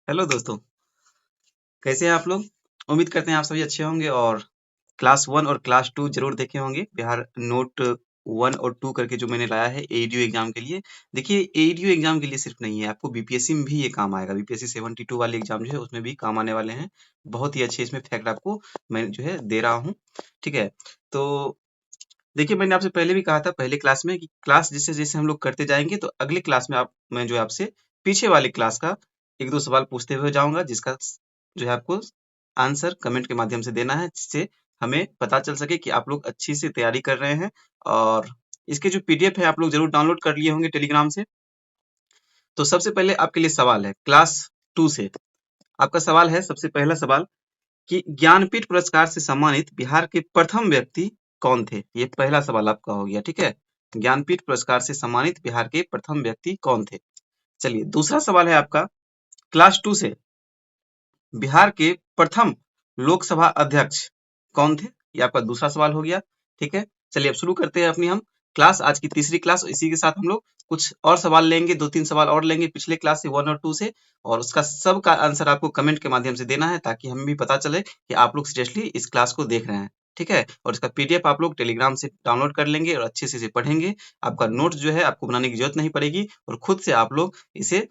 Hello दोस्तों, कैसे हैं आप लोग? उम्मीद करते हैं आप सभी अच्छे होंगे और क्लास 1 और क्लास 2 ज़रूर देखे होंगे। बिहार नोट 1 और 2 करके जो मैंने लाया है एईडीओ एग्ज़ाम के लिए। देखिए एईडीओ एग्ज़ाम के लिए सिर्फ़ नहीं है, आपको बीपीएससी में भी ये काम आएगा। बीपीएससी 72 वाले एग्ज़ाम जो है उसमें भी काम आने वाले हैं। बहुत ही अच्छे इसमें फैक्ट आपको मैं जो है दे रहा हूँ, ठीक है? तो देखिए मैंने आपसे पहले भी कहा था पहले क्लास में कि क्लास जैसे-जैसे हम लोग करते जाएँगे तो अगले क्लास में आप मैं जो है आपसे पीछे वाली क्लास का 1-2 सवाल पूछते हुए जाऊँगा जिसका जो है आपको आंसर कमेंट के माध्यम से देना है जिससे हमें पता चल सके कि आप लोग अच्छी से तैयारी कर रहे हैं और इसके जो पीडीएफ है आप लोग ज़रूर डाउनलोड कर लिए होंगे टेलीग्राम से। तो सबसे पहले आपके लिए सवाल है क्लास 2 से। आपका सवाल है सबसे पहला सवाल कि ज्ञानपीठ पुरस्कार से सम्मानित बिहार के प्रथम व्यक्ति कौन थे? ये पहला सवाल आपका हो गया, ठीक है? ज्ञानपीठ पुरस्कार से सम्मानित बिहार के प्रथम व्यक्ति कौन थे? चलिए, दूसरा सवाल है आपका क्लास 2 से बिहार के प्रथम लोकसभा अध्यक्ष कौन थे? ये आपका दूसरा सवाल हो गया, ठीक है? चलिए अब शुरू करते हैं अपनी हम क्लास, आज की तीसरी क्लास। इसी के साथ हम लोग कुछ और सवाल लेंगे, 2-3 सवाल और लेंगे पिछले क्लास से 1 और 2 से और उसका सबका आंसर आपको कमेंट के माध्यम से देना है ताकि हमें भी पता चले कि आप लोग सीरियसली इस क्लास को देख रहे हैं, ठीक है? और इसका पीडीएफ आप लोग टेलीग्राम से डाउनलोड कर लेंगे और अच्छे से इसे पढ़ेंगे। आपका नोट्स जो है आपको बनाने की जरूरत नहीं पड़ेगी और खुद से आप लोग इसे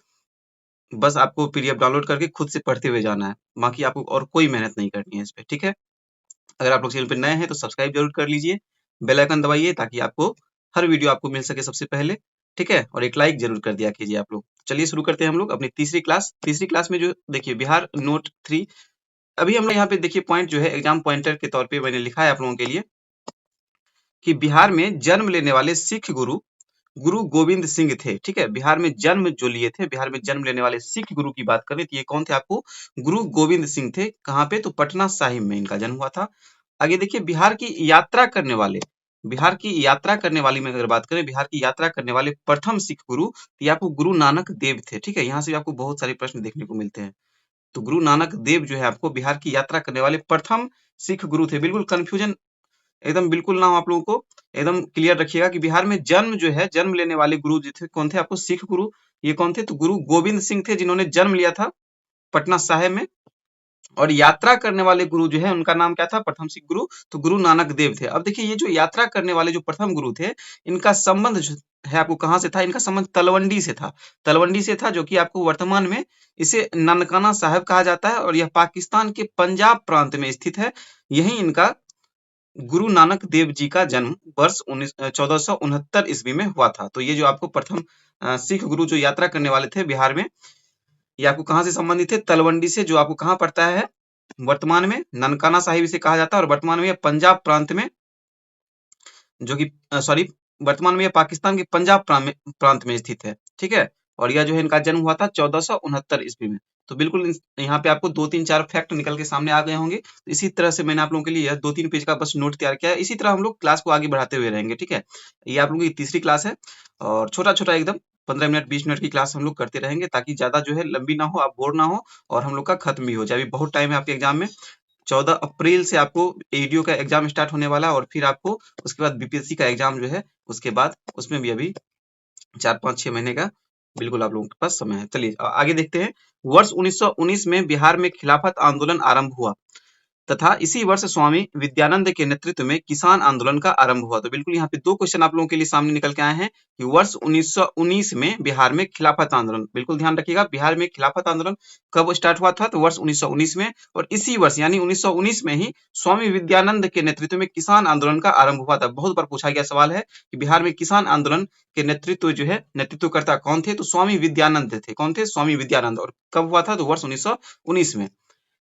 बस आपको पीडीएफ डाउनलोड करके खुद से पढ़ते हुए जाना है। बाकी आपको और कोई मेहनत नहीं करनी है इस पे, ठीक है? अगर आप लोग चैनल पे नए हैं तो सब्सक्राइब जरूर कर लीजिए, बेल आइकन दबाइए ताकि आपको हर वीडियो आपको मिल सके सबसे पहले, ठीक है? और एक लाइक जरूर कर दिया कीजिए आप लोग। चलिए शुरू करते हैं हम लोग अपनी तीसरी क्लास। तीसरी क्लास में जो देखिए बिहार नोट 3 अभी हम लोग यहाँ पे देखिए पॉइंट जो है एग्जाम पॉइंटर के तौर पे मैंने लिखा है आप लोगों के लिए कि बिहार में जन्म लेने वाले सिख गुरु गुरु गोविंद सिंह थे, ठीक है? बिहार में जन्म जो लिए थे, बिहार में जन्म लेने वाले सिख गुरु की बात करें तो ये कौन थे आपको गुरु गोविंद सिंह थे। कहाँ पे? तो पटना साहिब में इनका जन्म हुआ था। आगे देखिए बिहार की यात्रा करने वाले बिहार की यात्रा करने वाली में अगर बात करें बिहार की यात्रा करने वाले प्रथम सिख गुरु तो ये आपको गुरु नानक देव थे, ठीक है? यहाँ से भी आपको बहुत सारे प्रश्न देखने को मिलते हैं। तो गुरु नानक देव जो है आपको बिहार की यात्रा करने वाले प्रथम सिख गुरु थे। बिल्कुल कंफ्यूजन एकदम बिल्कुल ना हो आप लोगों को, एकदम क्लियर रखिएगा कि बिहार में जन्म जो है जन्म लेने वाले गुरु जी थे कौन थे आपको सिख गुरु। ये कौन थे? तो गुरु गोविंद सिंह थे जिन्होंने जन्म लिया था पटना साहिब में। और यात्रा करने वाले गुरु जो है उनका नाम क्या था? प्रथम सिख गुरु, तो गुरु नानक देव थे। अब देखिए ये जो यात्रा करने वाले जो प्रथम गुरु थे इनका संबंध जो है आपको कहाँ से था? इनका संबंध तलवंडी से था। तलवंडी से था जो कि आपको वर्तमान में इसे ननकाना साहिब कहा जाता है और यह पाकिस्तान के पंजाब प्रांत में स्थित है। यही इनका गुरु नानक देव जी का जन्म वर्ष 1469 ईस्वी में हुआ था। तो ये जो आपको प्रथम सिख गुरु जो यात्रा करने वाले थे बिहार में, ये आपको कहाँ से संबंधित है? तलवंडी से, जो आपको कहाँ पड़ता है? वर्तमान में ननकाना साहिब इसे कहा जाता है और वर्तमान में यह पंजाब प्रांत में जो कि सॉरी वर्तमान में यह पाकिस्तान के पंजाब प्रांत में स्थित है, ठीक है? और यह जो है इनका जन्म हुआ था 1469 ईस्वी में। तो बिल्कुल यहाँ पे आपको 2-3-4 फैक्ट निकल के सामने आ गए होंगे। तो इसी तरह से मैंने आप लोगों के लिए 2-3 पेज का बस नोट तैयार किया है। इसी तरह हम लोग क्लास को आगे बढ़ाते हुए रहेंगे, ठीक है? ये आप लोगों की तीसरी क्लास है और छोटा-छोटा एकदम 15 मिनट 20 मिनट की क्लास हम लोग करते रहेंगे ताकि ज्यादा जो है लंबी ना हो, आप बोर ना हो और हम लोग का खत्म भी हो जाए। अभी बहुत टाइम है आपके एग्जाम में। 14 अप्रैल से आपको एडीओ का एग्जाम स्टार्ट होने वाला है और फिर आपको उसके बाद बीपीएससी का एग्जाम जो है उसके बाद उसमें भी अभी 4-5-6 महीने का बिल्कुल आप लोगों के पास समय है। चलिए आगे देखते हैं। वर्ष 1919 में बिहार में खिलाफत आंदोलन आरंभ हुआ तथा इसी वर्ष स्वामी विद्यानंद के नेतृत्व में किसान आंदोलन का आरंभ हुआ। तो बिल्कुल यहाँ पे 2 क्वेश्चन आप लोगों के लिए सामने निकल के आए हैं कि वर्ष 1919 में बिहार में खिलाफत आंदोलन, बिल्कुल ध्यान रखिएगा बिहार में खिलाफत आंदोलन कब स्टार्ट हुआ था? तो वर्ष 1919 में और इसी वर्ष यानी 1919 में ही स्वामी विद्यानंद के नेतृत्व में किसान आंदोलन का आरंभ हुआ था। बहुत बार पूछा गया सवाल है कि बिहार में किसान आंदोलन के नेतृत्व जो है नेतृत्वकर्ता कौन थे? तो स्वामी विद्यानंद थे। कौन थे? स्वामी विद्यानंद। और कब हुआ था? तो वर्ष 1919 में।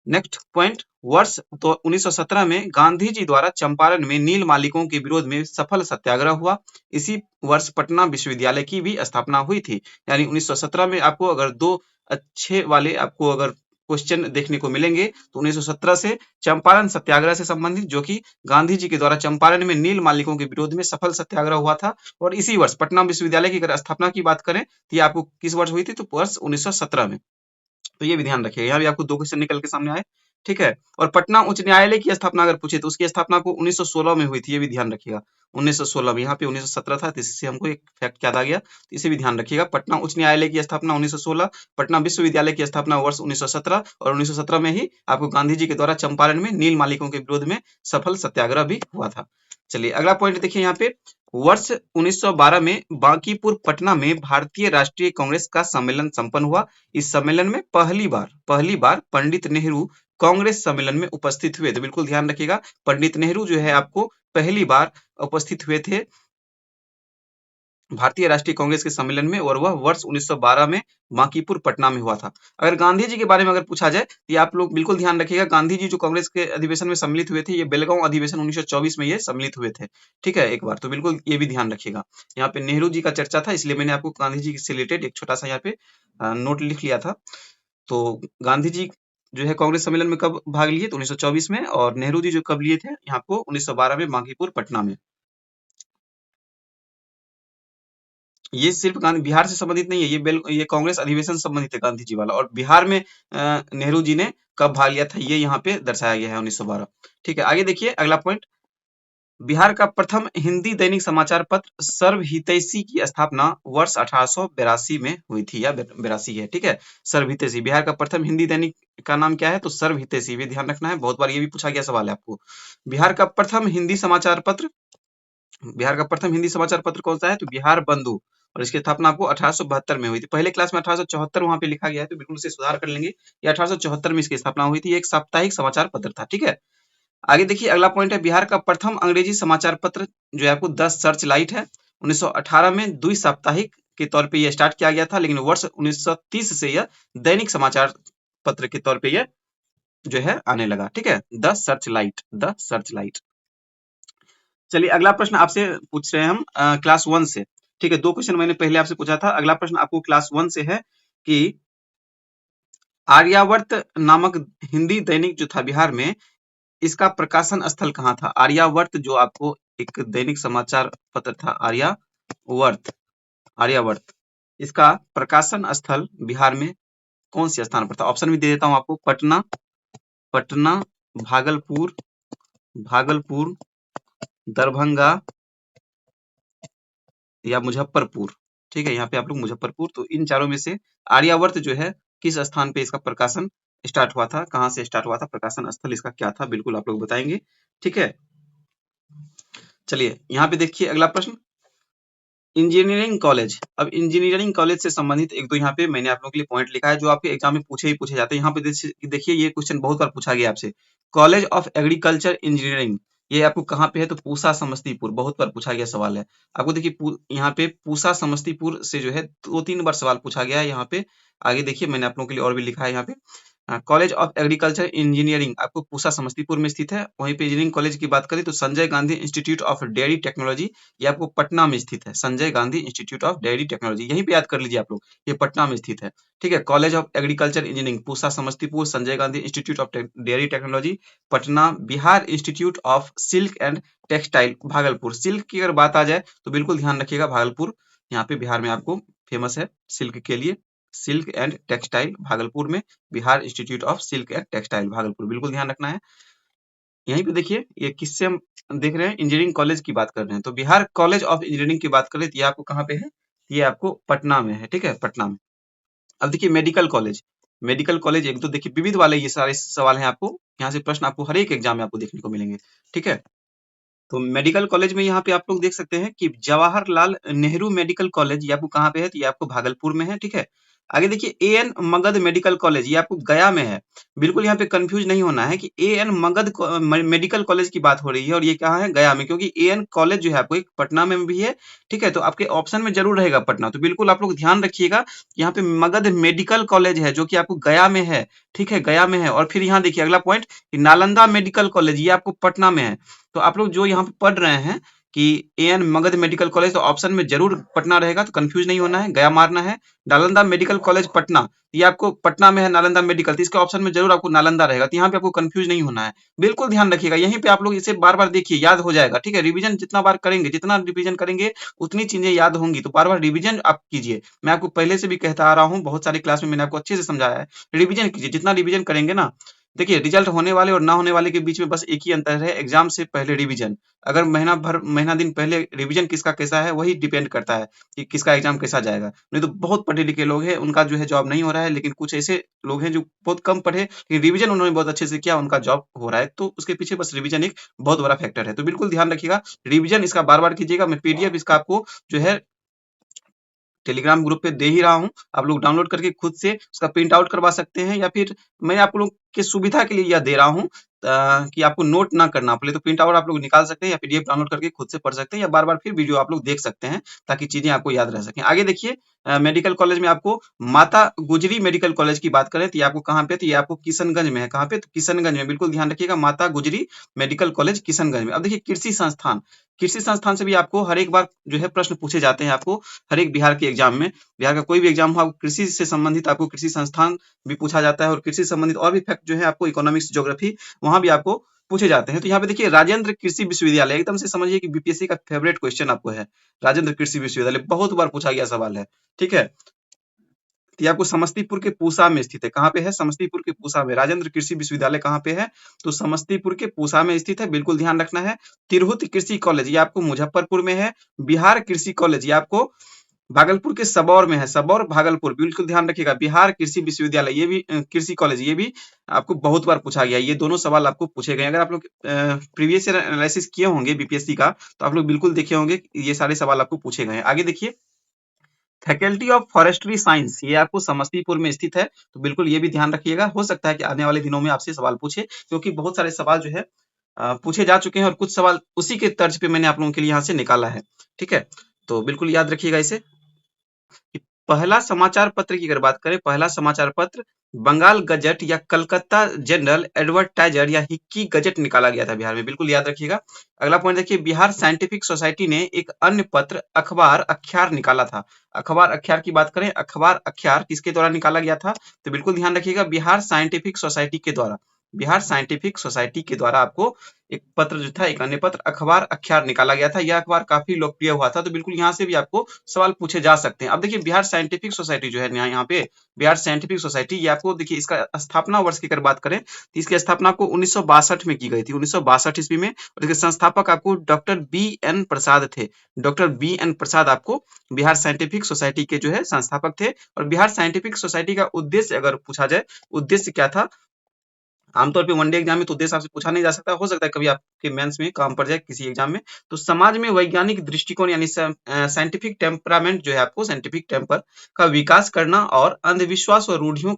नेक्स्ट पॉइंट, वर्ष तो 1917 में गांधी जी द्वारा चंपारण में नील मालिकों के विरोध में सफल सत्याग्रह हुआ। इसी वर्ष पटना विश्वविद्यालय की भी स्थापना हुई थी। यानी 1917 में आपको अगर 2 अच्छे वाले आपको अगर क्वेश्चन देखने को मिलेंगे तो 1917 से चंपारण सत्याग्रह से संबंधित जो कि गांधी जी के द्वारा चंपारण में नील मालिकों के विरोध में सफल सत्याग्रह हुआ था। और इसी वर्ष पटना विश्वविद्यालय की अगर स्थापना की बात करें तो ये आपको किस वर्ष हुई थी? तो वर्ष 1917 में। तो ये भी ध्यान रखिएगा। यहाँ भी आपको 2 क्वेश्चन निकल के सामने आए। ठीक है। और पटना उच्च न्यायालय की स्थापना अगर पूछे तो उसकी स्थापना को 1916 में हुई थी, ये भी ध्यान रखिएगा। 1916 में, यहाँ पे 1917 था, तो इससे हमको एक फैक्ट याद आ गया, तो इसे भी ध्यान रखिएगा। पटना उच्च न्यायालय की स्थापना 1916, पटना विश्वविद्यालय की स्थापना वर्ष 1917, और 1917 में ही आपको गांधी जी के द्वारा चंपारण में नील मालिकों के विरोध में सफल सत्याग्रह भी हुआ था। चलिए अगला पॉइंट देखिए यहाँ पे, वर्ष 1912 में बांकीपुर पटना में भारतीय राष्ट्रीय कांग्रेस का सम्मेलन संपन्न हुआ। इस सम्मेलन में पहली बार पंडित नेहरू कांग्रेस सम्मेलन में उपस्थित हुए। तो बिल्कुल ध्यान रखिएगा, पंडित नेहरू जो है आपको पहली बार उपस्थित हुए थे भारतीय राष्ट्रीय कांग्रेस के सम्मेलन में, और वह वर्ष 1912 में बांकीपुर पटना में हुआ था। अगर गांधी जी के बारे में अगर पूछा जाए तो ये आप लोग बिल्कुल ध्यान रखिएगा, गांधी जी जो कांग्रेस के अधिवेशन में सम्मिलित हुए थे, ये बेलगांव अधिवेशन 1924 में ये सम्मिलित हुए थे। ठीक है, एक बार तो बिल्कुल ये भी ध्यान रखिएगा। यहाँ पे नेहरू जी का चर्चा था, इसलिए मैंने आपको गांधी जी से रिलेटेड एक छोटा सा यहाँ पे नोट लिख लिया था। तो गांधी जी जो है कांग्रेस सम्मेलन में कब भाग लिए, तो 1924 में, और नेहरू जी जो कब लिए थे यहाँ को 1912 में बांकीपुर पटना में। ये सिर्फ गांधी बिहार से संबंधित नहीं है, ये कांग्रेस अधिवेशन से संबंधित है गांधी जी वाला, और बिहार में नेहरू जी ने कब भाग लिया था ये यहाँ पे दर्शाया गया है 1912। ठीक है, आगे देखिए अगला पॉइंट, बिहार का प्रथम हिंदी दैनिक समाचार पत्र सर्व हितैषी की स्थापना वर्ष 1882 में हुई थी, या 82 है। ठीक है, सर्व हितैषी, बिहार का प्रथम हिंदी दैनिक का नाम क्या है, तो सर्व हितैषी, भी ध्यान रखना है, बहुत बार ये भी पूछा गया सवाल है आपको। बिहार का प्रथम हिंदी समाचार पत्र, बिहार का प्रथम हिंदी समाचार पत्र कौन सा है, तो बिहार बंधु, और इसकी स्थापना आपको 1872 में हुई थी। पहले क्लास में 1874 वहां पे लिखा गया है, तो बिल्कुल उसे सुधार कर लेंगे। ये 1874 में इसकी स्थापना हुई थी, एक साप्ताहिक समाचार पत्र था। ठीक है, आगे देखिए अगला पॉइंट है, बिहार का प्रथम अंग्रेजी समाचार पत्र जो है आपको द सर्च लाइट है। 1918 में द्वि साप्ताहिक के तौर पे यह स्टार्ट किया गया था, लेकिन वर्ष 1930 से यह दैनिक समाचार पत्र के तौर पे यह जो है आने लगा। ठीक है, the search light, the search light. चलिए अगला प्रश्न आपसे पूछ रहे हैं हम क्लास 1 से। ठीक है, 2 क्वेश्चन मैंने पहले आपसे पूछा था, अगला प्रश्न आपको क्लास 1 से है कि आर्यावर्त नामक हिंदी दैनिक जो था बिहार में, इसका प्रकाशन स्थल कहाँ था। आर्यावर्त जो आपको एक दैनिक समाचार पत्र था, आर्यावर्त, आर्यावर्त, इसका प्रकाशन स्थल बिहार में कौन से स्थान पर था। ऑप्शन भी दे देता हूं आपको, पटना, पटना, भागलपुर, भागलपुर, दरभंगा, या मुजफ्फरपुर। ठीक है, यहाँ पे आप लोग मुजफ्फरपुर, तो इन चारों में से आर्यावर्त जो है किस स्थान पे इसका प्रकाशन स्टार्ट हुआ था, कहाँ से स्टार्ट हुआ था, प्रकाशन स्थल इसका क्या था, बिल्कुल आप लोग बताएंगे। ठीक है, चलिए यहाँ पे देखिए अगला प्रश्न, इंजीनियरिंग कॉलेज। अब इंजीनियरिंग कॉलेज से संबंधित एक दो यहाँ पे मैंने आप लोगों के लिए पॉइंट लिखा है, जो आपके एग्जाम में पूछे ही पूछे जाते हैं। यहाँ पे देखिए ये क्वेश्चन बहुत बार पूछा गया आपसे, कॉलेज ऑफ एग्रीकल्चर इंजीनियरिंग, ये आपको कहाँ पे है, तो पूसा समस्तीपुर, बहुत बार पूछा गया सवाल है आपको। देखिए यहाँ पे पूसा समस्तीपुर से जो है 2-3 बार सवाल पूछा गया है यहाँ पे। आगे देखिए मैंने आप लोगों के लिए और भी लिखा है यहाँ पे, कॉलेज ऑफ एग्रीकल्चर इंजीनियरिंग आपको पूसा समस्तीपुर में स्थित है। वहीं पे इंजीनियरिंग कॉलेज की बात करें तो Sanjay Gandhi institute of dairy technology, ये आपको पटना में स्थित है। Sanjay Gandhi institute of dairy technology, यहीं पे याद कर लीजिए आप लोग, ये पटना में स्थित है। ठीक है, college of agriculture engineering Pusa Samastipur, Sanjay Gandhi institute of dairy technology Patna, Bihar institute of silk and textile Bhagalpur. Silk की अगर बात आ जाए तो बिल्कुल ध्यान रखिएगा, भागलपुर यहाँ पे बिहार में आपको फेमस है सिल्क के लिए, सिल्क एंड टेक्सटाइल भागलपुर में, Bihar institute of silk and textile Bhagalpur, बिल्कुल ध्यान रखना है। यहीं पे देखिए ये किससे हम देख रहे हैं, इंजीनियरिंग कॉलेज की बात कर रहे हैं, तो बिहार कॉलेज ऑफ इंजीनियरिंग की बात करें तो ये आपको कहाँ पे है, ये आपको पटना में है। ठीक है, पटना में। अब देखिए मेडिकल कॉलेज, मेडिकल कॉलेज एक तो देखिए विविध वाले ये सारे सवाल हैं, आपको यहाँ से प्रश्न आपको हर एक एग्जाम में आपको देखने को मिलेंगे। ठीक है, तो मेडिकल कॉलेज में यहाँ पे आप लोग देख सकते हैं कि जवाहरलाल नेहरू मेडिकल कॉलेज, ये आपको कहाँ पे है, तो ये आपको भागलपुर में है। ठीक है, आगे देखिए एएन मगध मेडिकल कॉलेज, ये आपको गया में है। बिल्कुल यहाँ पे कंफ्यूज नहीं होना है कि एएन मगध मेडिकल कॉलेज की बात हो रही है और ये कहाँ है, गया में, क्योंकि एएन कॉलेज जो है आपको एक पटना में भी है। ठीक है, तो आपके ऑप्शन में जरूर रहेगा पटना, तो बिल्कुल आप लोग ध्यान रखिएगा, यहाँ पे मगध मेडिकल कॉलेज है जो कि आपको गया में है। ठीक है, गया में है। और फिर यहाँ देखिए अगला पॉइंट, नालंदा मेडिकल कॉलेज, ये आपको पटना में है। तो आप लोग जो यहाँ पे पढ़ रहे हैं कि एएन मगध मेडिकल कॉलेज, तो ऑप्शन में जरूर पटना रहेगा, तो कंफ्यूज नहीं होना है, गया मारना है। नालंदा मेडिकल कॉलेज पटना, ये आपको पटना में है नालंदा मेडिकल, तो इसके ऑप्शन में जरूर आपको नालंदा रहेगा, तो यहाँ पे आपको कंफ्यूज नहीं होना है। बिल्कुल ध्यान रखिएगा, यहीं पे आप लोग इसे बार बार देखिए, याद हो जाएगा। ठीक है, रिवीजन जितना बार करेंगे, जितना रिवीजन करेंगे उतनी चीजें याद होंगी, तो बार बार रिवीजन आप कीजिए। मैं आपको पहले से भी कहता आ रहा हूँ, बहुत सारी क्लास में मैंने आपको अच्छे से समझाया है, रिवीजन कीजिए, जितना रिवीजन करेंगे ना, देखिए रिजल्ट होने वाले और ना होने वाले के बीच में बस एक ही अंतर है, एग्जाम से पहले रिवीजन। अगर महीना दिन पहले रिवीजन किसका कैसा है वही डिपेंड करता है कि किसका एग्जाम कैसा जाएगा। नहीं तो बहुत पढ़े लिखे लोग हैं उनका जो है जॉब नहीं हो रहा है, लेकिन कुछ ऐसे लोग हैं जो बहुत कम पढ़े लेकिन रिवीजन उन्होंने बहुत अच्छे से किया, उनका जॉब हो रहा है। तो उसके पीछे बस रिवीजन एक बहुत बड़ा फैक्टर है। तो बिल्कुल ध्यान रखिएगा, रिवीजन इसका बार-बार कीजिएगा। मैं पीडीएफ इसका आपको जो है टेलीग्राम ग्रुप पे दे ही रहा हूँ, आप लोग डाउनलोड करके खुद से उसका प्रिंट आउट करवा सकते हैं, या फिर मैं आप लोग के सुविधा के लिए यह दे रहा हूँ कि आपको नोट ना करना पड़े। तो प्रिंट आउट आप लोग निकाल सकते हैं या पीडीएफ डाउनलोड करके खुद से पढ़ सकते हैं, या बार बार फिर वीडियो आप लोग देख सकते हैं ताकि चीजें आपको याद रह सकें। आगे देखिए, मेडिकल कॉलेज में आपको माता गुजरी मेडिकल कॉलेज की बात करें तो ये आपको कहाँ पे, तो ये आपको किशनगंज में है। कहाँ पे, तो किशनगंज में। बिल्कुल ध्यान रखिएगा, माता गुजरी मेडिकल कॉलेज किशनगंज में। अब देखिए कृषि संस्थान, कृषि संस्थान से भी आपको हर एक बार जो है प्रश्न पूछे जाते हैं आपको हर एक बिहार के एग्जाम में। बिहार का कोई भी एग्जाम हो, आपको कृषि से संबंधित आपको कृषि संस्थान भी पूछा जाता है, और कृषि से संबंधित और भी फैक्ट जो है आपको इकोनॉमिक्स, ज्योग्राफी वहां भी आपको पूछे जाते हैं। तो यहाँ पे देखिए राजेंद्र कृषि विश्वविद्यालय, एकदम से समझिए कि बीपीएससी का फेवरेट क्वेश्चन आपको है। राजेंद्र कृषि विश्वविद्यालय बहुत बार पूछा गया सवाल है, ठीक है। तो ये आपको समस्तीपुर के पूसा में स्थित है। कहाँ पे है, समस्तीपुर के पूसा में। राजेंद्र कृषि विश्वविद्यालय कहाँ पे है, तो समस्तीपुर के पूसा में स्थित है, बिल्कुल ध्यान रखना है। तिरहुत कृषि कॉलेज ये आपको मुजफ्फरपुर में है। बिहार कृषि कॉलेज ये आपको भागलपुर के सबौर में है, सबौर भागलपुर, बिल्कुल ध्यान रखिएगा। बिहार कृषि विश्वविद्यालय ये भी कृषि कॉलेज ये भी आपको बहुत बार पूछा गया है। ये दोनों सवाल आपको पूछे गए। अगर आप लोग प्रीवियस ईयर एनालिसिस किए होंगे बीपीएससी का तो आप लोग बिल्कुल देखे होंगे ये सारे सवाल आपको पूछे गए हैं। आगे देखिए, फैकल्टी ऑफ फॉरेस्ट्री साइंस ये आपको समस्तीपुर में स्थित है। तो बिल्कुल ये भी ध्यान रखिएगा, हो सकता है कि आने वाले दिनों में आपसे सवाल पूछे, क्योंकि बहुत सारे सवाल जो है पूछे जा चुके हैं, और कुछ सवाल उसी के तर्ज पे मैंने आप लोगों के लिए यहाँ से निकाला है, ठीक है। तो बिल्कुल याद रखिएगा इसे। कि पहला समाचार पत्र की अगर बात करें, पहला समाचार पत्र बंगाल गजट या कलकत्ता जनरल एडवर्टाइजर या हिक्की गजट निकाला गया था बिहार में, बिल्कुल याद रखिएगा। अगला पॉइंट देखिए, बिहार साइंटिफिक सोसाइटी ने एक अन्य पत्र अखबार अख्यार निकाला था। अखबार अख्यार की बात करें, अखबार अख्यार किसके द्वारा निकाला गया था, तो बिल्कुल ध्यान रखिएगा, बिहार साइंटिफिक सोसाइटी के द्वारा। बिहार साइंटिफिक सोसाइटी के द्वारा आपको एक पत्र जो था, एक अन्य पत्र अखबार अख्यार निकाला गया था। यह अखबार काफी लोकप्रिय हुआ था। तो बिल्कुल यहाँ से भी आपको सवाल पूछे जा सकते हैं। अब देखिए बिहार साइंटिफिक सोसाइटी जो है यहाँ पे, बिहार साइंटिफिक सोसाइटी ये आपको देखिए, इसका स्थापना वर्ष की अगर बात करें तो इसकी स्थापना आपको 1962 में की गई थी, 1962 ईस्वी में। और इसके संस्थापक आपको डॉक्टर बी एन प्रसाद थे। डॉक्टर बी एन प्रसाद आपको बिहार साइंटिफिक सोसाइटी के जो है संस्थापक थे। और बिहार साइंटिफिक सोसाइटी का उद्देश्य अगर पूछा जाए, उद्देश्य क्या था, आमतौर पे वनडे एग्जाम में तो उद्देश्य आपसे पूछा नहीं जा सकता, हो सकता है कभी आपके मेंस में काम पड़ जाए किसी एग्जाम में। तो समाज में वैज्ञानिक दृष्टिकोण यानी साइंटिफिक टेम्परामेंट जो है आपको, साइंटिफिक टेम्पर का विकास करना और अंधविश्वास और रूढ़ियों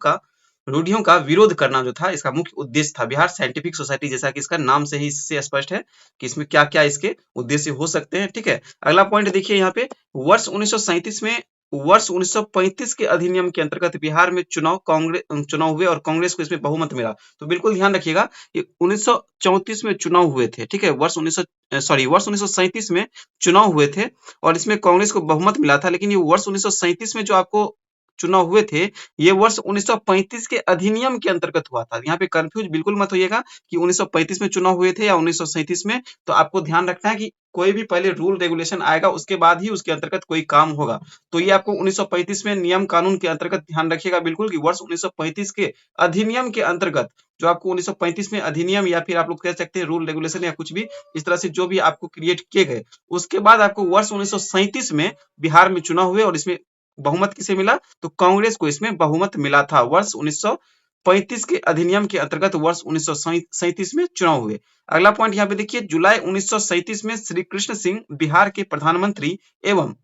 का विरोध करना जो था इसका मुख्य उद्देश्य था। बिहार साइंटिफिक सोसाइटी, जैसा कि इसका नाम से ही इससे स्पष्ट है कि इसमें क्या क्या इसके उद्देश्य हो सकते हैं, ठीक है। अगला पॉइंट देखिए यहाँ पे, वर्ष 1937 में, वर्ष 1935 के अधिनियम के अंतर्गत बिहार में चुनाव हुए और कांग्रेस को इसमें बहुमत मिला। तो बिल्कुल ध्यान रखिएगा, ये 1934 में चुनाव हुए थे, ठीक है। वर्ष 1937 में चुनाव हुए थे और इसमें कांग्रेस को बहुमत मिला था। लेकिन ये वर्ष 1937 में जो आपको चुनाव हुए थे, ये वर्ष 1935 के अधिनियम के अंतर्गत हुआ था। यहाँ पे कंफ्यूज बिल्कुल मत होइएगा कि 1935 में चुनाव हुए थे या 1937 में। तो आपको ध्यान रखना है कि कोई भी पहले रूल रेगुलेशन आएगा, उसके बाद ही उसके अंतर्गत कोई काम होगा। तो ये आपको 1935 में नियम कानून के अंतर्गत ध्यान रखिएगा बिल्कुल, कि वर्ष 1935 के अधिनियम के अंतर्गत जो आपको 1935 में अधिनियम, या फिर आप लोग कह सकते हैं रूल रेगुलेशन, या कुछ भी इस तरह से जो भी आपको क्रिएट किए गए, उसके बाद आपको वर्ष 1937 में बिहार में चुनाव हुए और इसमें बहुमत किसे मिला, तो कांग्रेस को इसमें बहुमत मिला था। वर्ष 1935 के अधिनियम के अंतर्गत वर्ष 1937 में चुनाव हुए। अगला पॉइंट यहाँ पे देखिए, जुलाई 1937 में श्री कृष्ण सिंह बिहार के प्रधानमंत्री एवं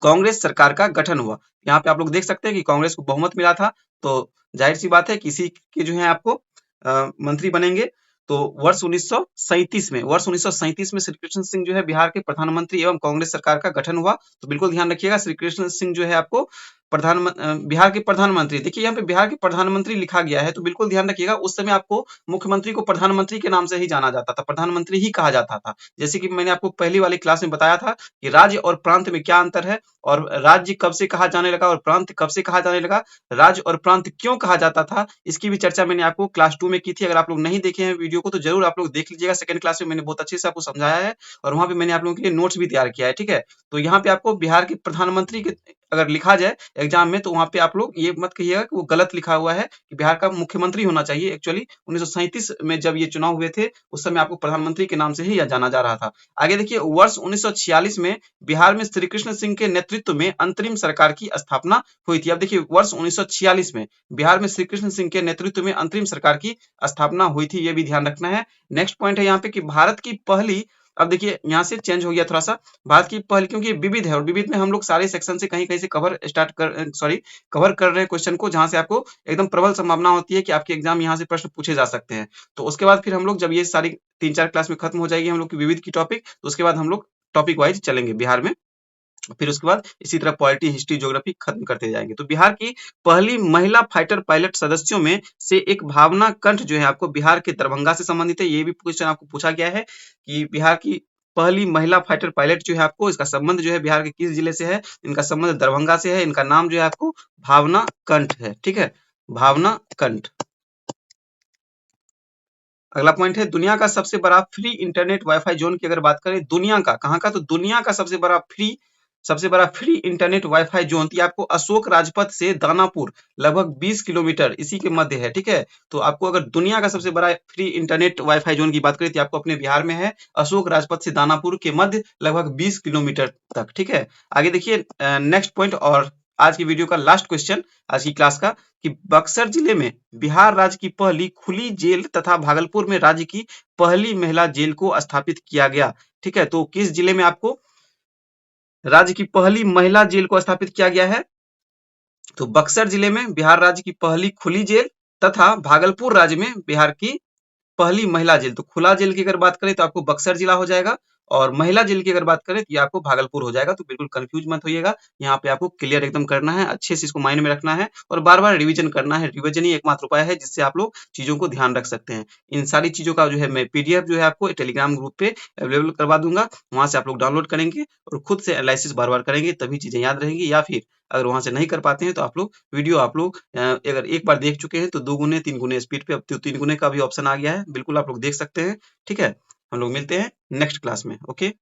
कांग्रेस सरकार का गठन हुआ। यहाँ पे आप लोग देख सकते हैं कि कांग्रेस को बहुमत मिला था, तो जाहिर सी बात है किसी के जो है आपको मंत्री बनेंगे। तो वर्ष 1937 में श्री कृष्ण सिंह जो है बिहार के प्रधानमंत्री एवं कांग्रेस सरकार का गठन हुआ। तो बिल्कुल ध्यान रखिएगा, श्री कृष्ण सिंह जो है आपको बिहार के प्रधानमंत्री, देखिए यहाँ पे बिहार के प्रधानमंत्री लिखा गया है, तो बिल्कुल ध्यान रखिएगा, उस समय आपको मुख्यमंत्री को प्रधानमंत्री के नाम से ही जाना जाता था, प्रधानमंत्री ही कहा जाता था। जैसे कि मैंने आपको पहली वाली क्लास में बताया था कि राज्य और प्रांत में क्या अंतर है, और राज्य कब से कहा जाने लगा और प्रांत कब से कहा जाने लगा, राज्य और प्रांत क्यों कहा जाता था, इसकी भी चर्चा मैंने आपको क्लास 2 में की थी। अगर आप लोग नहीं देखे हैं वीडियो को तो जरूर आप लोग देख लीजिएगा। सेकंड क्लास में मैंने बहुत अच्छे से आपको समझाया है, और वहां पे मैंने आप लोगों के लिए नोट्स भी तैयार किया है, ठीक है। तो यहाँ पे आपको बिहार के प्रधानमंत्री के अगर लिखा जाए एग्जाम में तो वहां पे आप लोग ये मत कहिएगा कि वो गलत लिखा हुआ है कि बिहार का मुख्यमंत्री होना चाहिए। एक्चुअली 1937 में जब ये चुनाव हुए थे उस समय आपको प्रधानमंत्री के नाम से ही जाना जा रहा था। आगे देखिए, वर्ष 1946 में बिहार में श्री कृष्ण सिंह के नेतृत्व में अंतरिम सरकार की स्थापना हुई थी। अब देखिए, वर्ष 1946 में बिहार में श्री कृष्ण सिंह के नेतृत्व में अंतरिम सरकार की स्थापना हुई थी, ये भी ध्यान रखना है। नेक्स्ट पॉइंट है यहाँ पे कि भारत की पहली, अब देखिए यहाँ से चेंज हो गया थोड़ा सा, भारत की पहली, क्योंकि विविध है और विविध में हम लोग सारे सेक्शन से कहीं कहीं से कवर कर रहे हैं क्वेश्चन को, जहां से आपको एकदम प्रबल संभावना होती है कि आपके एग्जाम यहाँ से प्रश्न पूछे जा सकते हैं। तो उसके बाद फिर हम लोग जब ये सारी 3-4 क्लास में खत्म हो जाएगी हम लोग की विविध की टॉपिक, तो उसके बाद हम लोग टॉपिक वाइज चलेंगे बिहार में। फिर उसके बाद इसी तरह पॉलिटी, हिस्ट्री, ज्योग्राफी खत्म करते जाएंगे। तो बिहार की पहली महिला फाइटर पायलट सदस्यों में से एक भावना कंठ जो है आपको बिहार के दरभंगा से संबंधित है। ये भी क्वेश्चन आपको पूछा गया है कि बिहार की पहली महिला फाइटर पायलट जो है आपको, इसका संबंध जो है बिहार के किस जिले से है? इनका संबंध दरभंगा से है। इनका नाम जो है आपको भावना कंठ है। ठीक है, भावना कंठ। अगला पॉइंट है, दुनिया का सबसे बड़ा फ्री इंटरनेट वाईफाई जोन की अगर बात करें, दुनिया का, कहाँ का? तो दुनिया का सबसे बड़ा फ्री इंटरनेट वाईफाई जोन ये आपको अशोक राजपथ से दानापुर लगभग 20 किलोमीटर इसी के मध्य है। ठीक है, तो आपको अगर दुनिया का सबसे बड़ा फ्री इंटरनेट वाईफाई जोन की बात करें तो आपको अपने बिहार में है, अशोक राजपथ से दानापुर के मध्य लगभग 20 किलोमीटर तक। ठीक है, आगे देखिए नेक्स्ट पॉइंट और आज की वीडियो का लास्ट क्वेश्चन आज की क्लास का, कि बक्सर जिले में बिहार राज्य की पहली खुली जेल तथा भागलपुर में राज्य की पहली महिला जेल को स्थापित किया गया। ठीक है, तो किस जिले में आपको राज्य की पहली महिला जेल को स्थापित किया गया है? तो बक्सर जिले में बिहार राज्य की पहली खुली जेल तथा भागलपुर राज्य में बिहार की पहली महिला जेल। तो खुला जेल की अगर बात करें तो आपको बक्सर जिला हो जाएगा, और महिला जेल की अगर बात करें तो ये आपको भागलपुर हो जाएगा। तो बिल्कुल कंफ्यूज मत होइएगा, यहाँ पे आपको क्लियर एकदम करना है, अच्छे से इसको माइंड में रखना है और बार बार रिवीजन करना है। रिवीजन ही एकमात्र उपाय है जिससे आप लोग चीजों को ध्यान रख सकते हैं। इन सारी चीजों का जो है मैं पीडीएफ जो है आपको टेलीग्राम ग्रुप पे अवेलेबल करवा दूंगा, वहां से आप लोग डाउनलोड करेंगे और खुद से एनालिसिस बार बार करेंगे, तभी चीजें याद रहेंगी। या फिर अगर वहां से नहीं कर पाते हैं तो आप लोग वीडियो अगर एक बार देख चुके हैं तो 2 गुने 3 गुने स्पीड पे, अब तो 3 गुने का भी ऑप्शन आ गया है, बिल्कुल आप लोग देख सकते हैं। ठीक है, हम लोग मिलते हैं नेक्स्ट क्लास में। ओके।